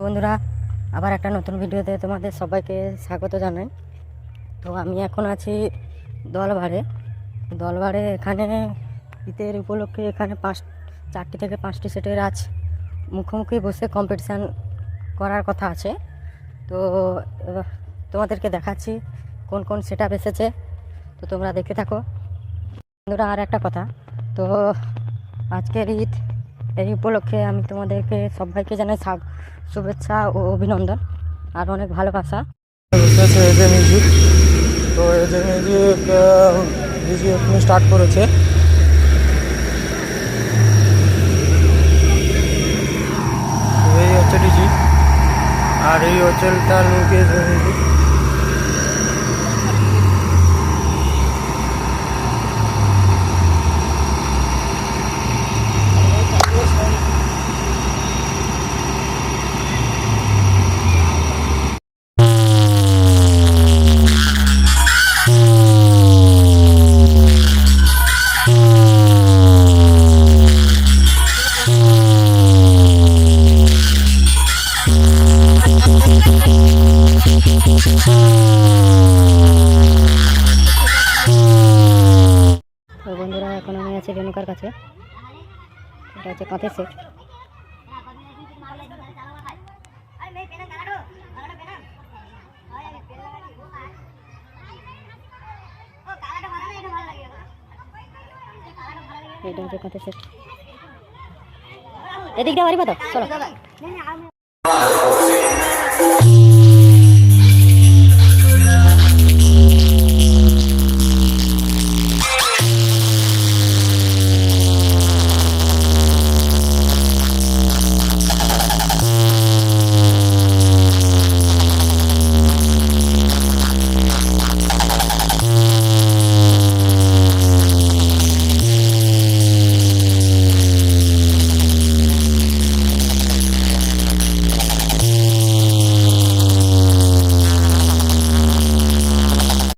বন্ধুরা, আবার একটা নতুন ভিডিওতে তোমাদের সবাইকে স্বাগত জানাই। তো আমি এখন আছি দলবাড়ে এখানে ঈদের উপলক্ষে এখানে 4টি থেকে 5টি সেটের আজ মুখোমুখি বসে কম্পিটিশান করার কথা আছে। তো তোমাদেরকে দেখাচ্ছি কোন কোন সেট আপ এসেছে, তো তোমরা দেখতে থাকো। বন্ধুরা, আর একটা কথা, তো আজকের ঈদ, এই উপলক্ষে আমি তোমাদেরকে সবাইকে জানাই শুভেচ্ছা ও অভিনন্দন আর অনেক ভালোবাসা। মিউজিক, তো এজে মিউজিক ডিজি এখনই স্টার্ট করেছে। এই হচ্ছে ডিজি আর এই হচ্ছে তার মিউজিক। তো বন্ধুরা, এখন আমি আছি রেণুকার কাছে। এটা হচ্ছে কাঁথের সেট। এটা হচ্ছে কাঁথের সেট। এদিকটা বাড়ি তো চলো।